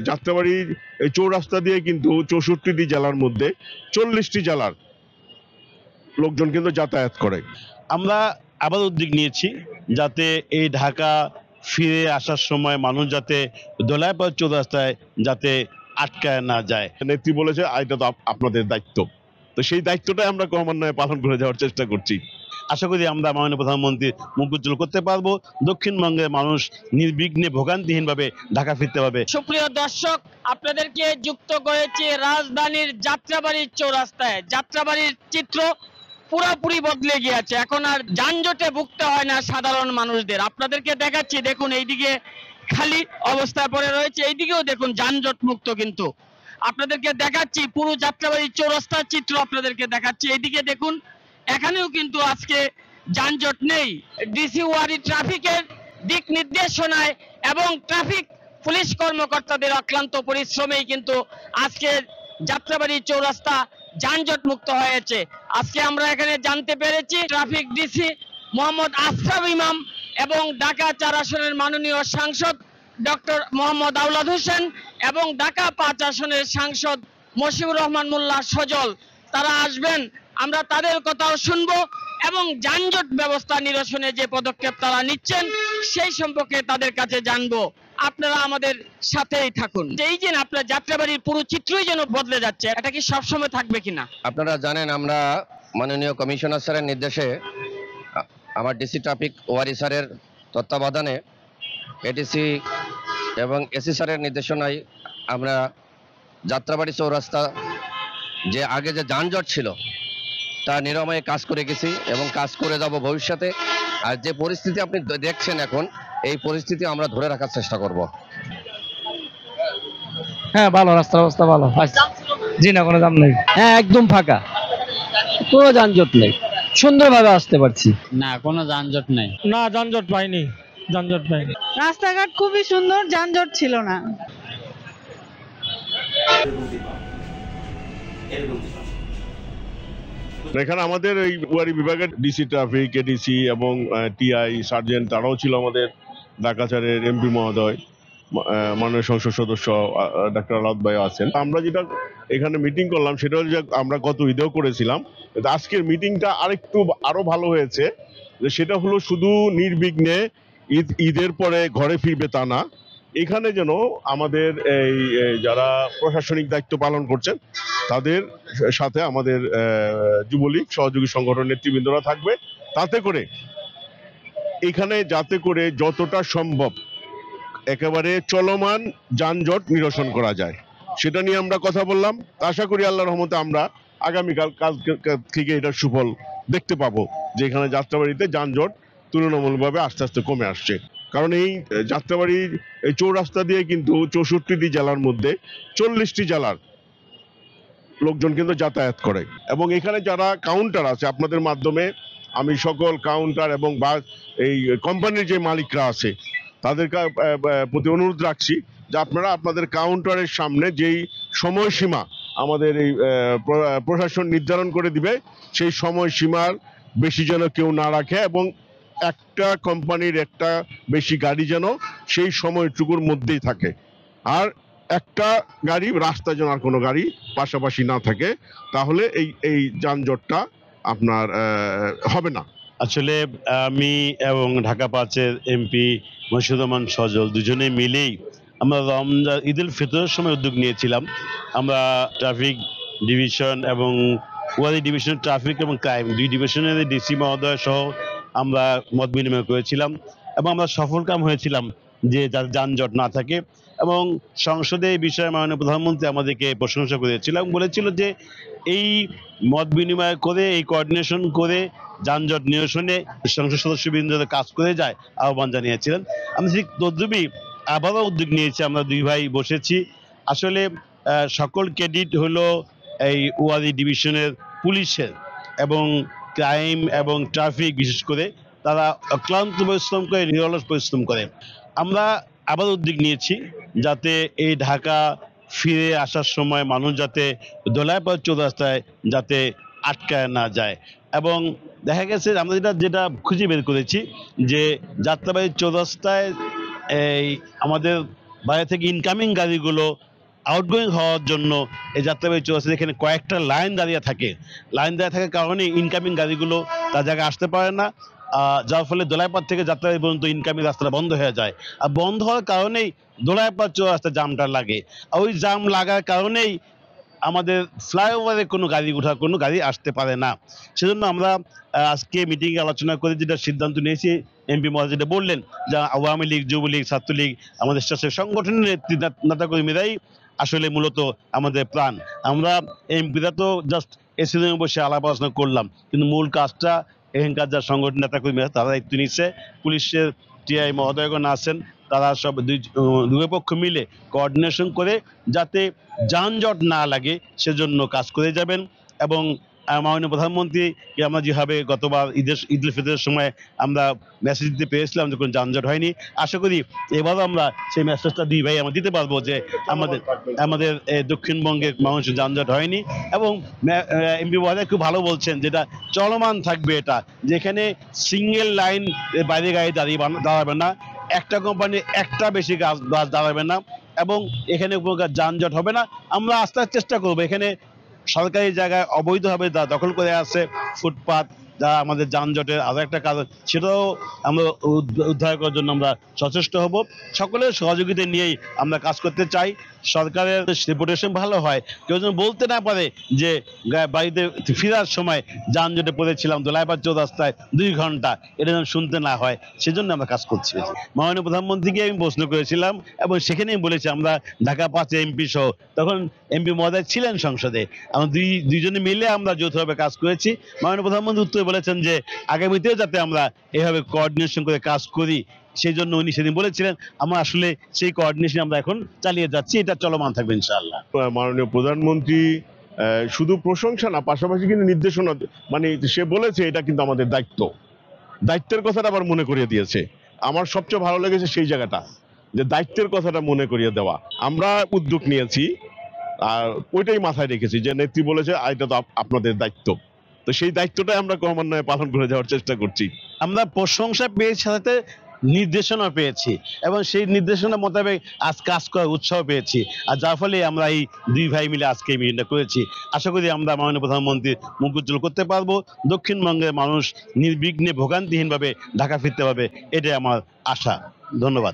যাত্রাবাড়ির এই চৌরাস্তা দিয়ে কিন্তু 64টি জেলার মধ্যে 40টি জেলার লোকজন কিন্তু যাতায়াত করে। আমরা আবার উদ্যোগ নিয়েছি যাতে এই ঢাকা ফিরে আসার সময় মানুষ যাতে দোলাইপাড় চৌরাস্তায় যাতে আটকায় না যায়। নেত্রী বলেছে এটা তো আপনাদের দায়িত্ব, তো সেই দায়িত্বটাই আমরা ক্রমান্বয়ে পালন করে যাওয়ার চেষ্টা করছি। আশা করি আমরা মাননীয় প্রধানমন্ত্রী মুখ উজ্জ্বল করতে পারবো, দক্ষিণবঙ্গের মানুষ নির্বিঘ্নে ভোগান্তিহীনভাবে ঢাকা ফিরতে পারবে। সুপ্রিয় দর্শক, আপনাদেরকে যুক্ত করেছি রাজধানীর যাত্রাবাড়ির চৌরাস্তায়। যাত্রাবাড়ির চিত্র পুরোপুরি বদলে গিয়েছে, এখন আর যানজটে ভুগতে হয় না সাধারণ মানুষদের। আপনাদেরকে দেখাচ্ছি, দেখুন এইদিকে খালি অবস্থায় পড়ে রয়েছে, এইদিকেও দেখুন যানজট মুক্ত। কিন্তু আপনাদেরকে দেখাচ্ছি পুরো যাত্রাবাড়ির চৌরাস্তার চিত্র আপনাদেরকে দেখাচ্ছি। এইদিকে দেখুন, এখানেও কিন্তু আজকে যানজট নেই। ডিসি ওয়ারি ট্রাফিকের দিক নির্দেশনায় এবং ট্রাফিক পুলিশ কর্মকর্তাদের অক্লান্ত পরিশ্রমেই কিন্তু আজকে যাত্রাবাড়ি চৌরাস্তা যানজট মুক্ত হয়েছে। আজকে আমরা এখানে জানতে পেরেছি ট্রাফিক ডিসি মোহাম্মদ আশরাফ ইমাম এবং ঢাকা 4 আসনের মাননীয় সাংসদ ডক্টর মোহাম্মদ আওলাদ হোসেন এবং ঢাকা 5 আসনের সাংসদ মশিউর রহমান মোল্লা সজল, তারা আসবেন। আমরা তাদের কথাও শুনবো এবং যানজট ব্যবস্থা নিরসনে যে পদক্ষেপ তারা নিচ্ছেন সেই সম্পর্কে তাদের কাছে জানবো। আপনারা আমাদের সাথেই থাকুন। এই যে আপনার যাত্রাবাড়ির পুরো চিত্রই যেন বদলে যাচ্ছে, এটা কি সবসময় থাকবে কিনা? আপনারা জানেন, আমরা মাননীয় কমিশনার স্যারের নির্দেশে আমার ডিসি ট্রাফিক ওয়ারি স্যারের তত্ত্বাবধানে এডিসি এবং এসি স্যারের নির্দেশনায় আমরা যাত্রাবাড়ি চৌরাস্তা যে আগে যে যানজট ছিল তা নিরাময়ে কাজ করে গেছি এবং কাজ করে যাব ভবিষ্যতে। আর যে পরিস্থিতি আপনি দেখছেন এখন, এই পরিস্থিতি আমরা ধরে রাখার চেষ্টা করব। হ্যাঁ, ভালো, রাস্তার অবস্থা ভালো। জি না, কোনো জাম নেই। হ্যাঁ, একদম ফাঁকা, কোনো যানজট নেই, সুন্দরভাবে আসতে পারছি। না, কোনো যানজট নেই। না, যানজট পাইনি, যানজট পাইনি। রাস্তাঘাট খুবই সুন্দর, যানজট ছিল না। এখানে আমাদের এই ওয়ারি বিভাগের ডিসি ট্রাফিক, এডিসি এবং টিআই সার্জেন্ট তারাও ছিল, আমাদের ঢাকাচারের এমপি মহোদয়, মাননীয় সংসদ সদস্য ডাক্তার আলাদ ভাই আছেন। আমরা যেটা এখানে মিটিং করলাম সেটা হচ্ছে আমরা গত ঈদেও করেছিলাম, আজকের মিটিংটা আরো ভালো হয়েছে। যে সেটা হলো শুধু নির্বিঘ্নে ঈদের পরে ঘরে ফিরবে তা না, এখানে যেন আমাদের এই যারা প্রশাসনিক দায়িত্ব পালন করছেন তাদের সাথে আমাদের যুবলীগ সহযোগী সংগঠন নেতৃবৃন্দরা থাকবে, তাতে করে এখানে যাতে করে যতটা সম্ভব একেবারে চলমান যানজট নিরসন করা যায় সেটা নিয়ে আমরা কথা বললাম। আশা করি আল্লাহর রহমতে আমরা আগামীকাল কাল থেকে এটার সুফল দেখতে পাবো, যে এখানে যাত্রাবাড়িতে যানজট তুলনামূলকভাবে আস্তে আস্তে কমে আসছে। কারণ এই যাত্রাবাড়ির এই চৌরাস্তা দিয়ে কিন্তু 64টি জেলার মধ্যে 40টি জেলার লোকজন কিন্তু যাতায়াত করে। এবং এখানে যারা কাউন্টার আছে, আপনাদের মাধ্যমে আমি সকল কাউন্টার এবং এই কোম্পানির যে মালিকরা আছে তাদের প্রতি অনুরোধ রাখছি যে আপনারা আপনাদের কাউন্টারের সামনে যেই সময়সীমা আমাদের এই প্রশাসন নির্ধারণ করে দিবে সেই সময়সীমার বেশি যেন কেউ না রাখে, এবং একটা কোম্পানির একটা বেশি গাড়ি যেন সেই সময়টুকুর মধ্যেই থাকে, আর একটা গাড়ি রাস্তায় যেন আর কোনো গাড়ি পাশাপাশি না থাকে, তাহলে এই যানজটটা আপনার হবে না। আসলে আমি এবং ঢাকা 5-এর এমপি মশিউর রহমান সজল দুজনে মিলেই আমরা রমজান ঈদুল ফিতরের সময় উদ্যোগ নিয়েছিলাম। আমরা ট্রাফিক ডিভিশন এবং ওয়ারি ডিভিশন ট্রাফিক এবং ক্রাইম 2 ডিভিশনের ডিসি মহোদয় সহ আমরা মত বিনিময় করেছিলাম এবং আমরা সফলকাম হয়েছিলাম যে যাতে যানজট না থাকে। এবং সংসদে এই বিষয়ে মাননীয় প্রধানমন্ত্রী আমাদেরকে প্রশংসা করেছিল এবং বলেছিল যে এই মত বিনিময় করে, এই কোঅর্ডিনেশন করে যানজট নিরসনে সংসদ সদস্যবৃন্দরা কাজ করে যায় আহ্বান জানিয়েছিলেন। আমি ঠিক তদ্রুপই আবারও উদ্যোগ নিয়েছি, আমরা 2 ভাই বসেছি। আসলে সকল ক্রেডিট হলো এই ওয়ারি ডিভিশনের পুলিশের এবং ক্রাইম এবং ট্রাফিক, বিশেষ করে তারা অক্লান্ত পরিশ্রম করে, নিরলস পরিশ্রম করে। আমরা আবার উদ্যোগ নিয়েছি যাতে এই ঢাকা ফিরে আসার সময় মানুষ যাতে দোলাইপাড় চৌরাস্তায় যাতে আটকায় না যায়। এবং দেখা গেছে আমরা যেটা খুঁজে বের করেছি যে যাত্রাবাড়ি চৌরাস্তায় এই আমাদের বাইরে থেকে ইনকামিং গাড়িগুলো আউটগোয়িং হওয়ার জন্য এই যাত্রাবাড়ি চৌরাস্তা এখানে কয়েকটা লাইন দাঁড়িয়ে থাকে। লাইন দাঁড়িয়ে থাকার কারণে ইনকামিং গাড়িগুলো তার জায়গায় আসতে পারে না, যার ফলে দোলাইপাড় থেকে যাত্রাবাড়ি পর্যন্ত ইনকামিং রাস্তাটা বন্ধ হয়ে যায়। আর বন্ধ হওয়ার কারণেই দোলাইপাড় চৌরাস্তা জামটা লাগে। আর ওই জাম লাগার কারণেই আমাদের ফ্লাইওভারে কোনো গাড়ি আসতে পারে না। সেজন্য আমরা আজকে মিটিংয়ে আলোচনা করে যেটা সিদ্ধান্ত নিয়েছি, এমপি মহোদয় যেটা বললেন যে আওয়ামী লীগ, যুবলীগ, ছাত্রলীগ, আমাদের সংগঠনের নেতাকর্মীরাই আসলে মূলত আমাদের প্রাণ। আমরা এমপিরা তো জাস্ট এসি রুমে বসে আলাপ আলোচনা করলাম, কিন্তু মূল কাজটা এখানকার যা সংগঠন নেতাকর্মীরা তারা দায়িত্ব নিচ্ছে। পুলিশের টিআই মহোদয়গণ আছেন, তারা সব দুই পক্ষ মিলে কোঅর্ডিনেশন করে যাতে যানজট না লাগে সেজন্য কাজ করে যাবেন। এবং মাননীয় প্রধানমন্ত্রীকে আমরা যেভাবে গতবার ঈদুল ফিতরের সময় আমরা মেসেজ দিতে পেরেছিলাম যে কোনো যানজট হয়নি, আশা করি এবারও আমরা সেই মেসেজটা আমরা দিতে পারবো যে আমাদের দক্ষিণবঙ্গের মানুষের যানজট হয়নি। এবং এমপি মহোদয় খুব ভালো বলছেন যেটা চলমান থাকবে, এটা যেখানে সিঙ্গেল লাইন বাইরে গাড়ি দাঁড়াবে না, একটা কোম্পানি একটা বেশি বাস দাঁড়াবে না, এবং এখানে যানজট হবে না। আমরা আস্তে আস্তে চেষ্টা করবো এখানে সরকারি জায়গায় অবৈধভাবে দখল করে আছে ফুটপাত, যা আমাদের যানজটের আরো একটা কারণ, সেটাও আমরা উদ্ধার করার জন্য আমরা সচেষ্ট হব। সকলের সহযোগিতা নিয়েই আমরা কাজ করতে চাই। সরকারের রেপুটেশন ভালো হয়, কেউ যেন বলতে না পারে যে বাড়িতে ফেরার সময় যানজটে পড়েছিলাম দোলাইপাড় চৌরাস্তায় 2 ঘন্টা, এটা যেন শুনতে না হয়, সেজন্য আমরা কাজ করছি। মাননীয় প্রধানমন্ত্রীকে আমি প্রশ্ন করেছিলাম এবং সেখানেই বলেছি আমরা ঢাকা 5 এমপি সহ, তখন এমপি মহোদয় ছিলেন সংসদে, আমরা দুইজনে মিলে আমরা যৌথভাবে কাজ করেছি। মাননীয় প্রধানমন্ত্রী উত্তরে বলেছেন যে আগামীতেও যাতে আমরা এভাবে কোঅর্ডিনেশন করে কাজ করি, সেই জন্য উনি সেদিন বলেছিলেন। আমরা আসলে সেই কোঅর্ডিনেশন আমরা এখন চালিয়ে যাচ্ছি, এটা চলমান থাকবে ইনশাআল্লাহ। মাননীয় প্রধানমন্ত্রী শুধু প্রশংসা না, পাশাপাশি কিন্তু নির্দেশনা, মানে সে বলেছে এটা কিন্তু আমাদের দায়িত্বের কথাটা আবার মনে করিয়ে দিয়েছে। আমার সবচেয়ে ভালো লেগেছে সেই জায়গাটা, যে দায়িত্বের কথাটা মনে করিয়ে দেওয়া। আমরা উদ্যোগ নিয়েছি আর ওইটাই মাথায় রেখেছি যে নেত্রী বলেছে এটা তো আপনাদের দায়িত্ব, তো সেই দায়িত্বটাই আমরা ক্রমান্বয়ে পালন করে যাওয়ার চেষ্টা করছি। আমরা প্রশংসা পেয়েছি, সাথে নির্দেশনা পেয়েছি, এবং সেই নির্দেশনা মোতাবেক আজ কাজ করার উৎসাহ পেয়েছি। আর যার ফলে আমরা এই 2 ভাই মিলে আজকে এই মিটিংটা করেছি। আশা করি আমরা মাননীয় প্রধানমন্ত্রীর মুখ উজ্জ্বল করতে পারবো, দক্ষিণবঙ্গের মানুষ নির্বিঘ্নে ভোগান্তিহীনভাবে ঢাকা ফিরতে পারবে, এটাই আমার আশা। ধন্যবাদ।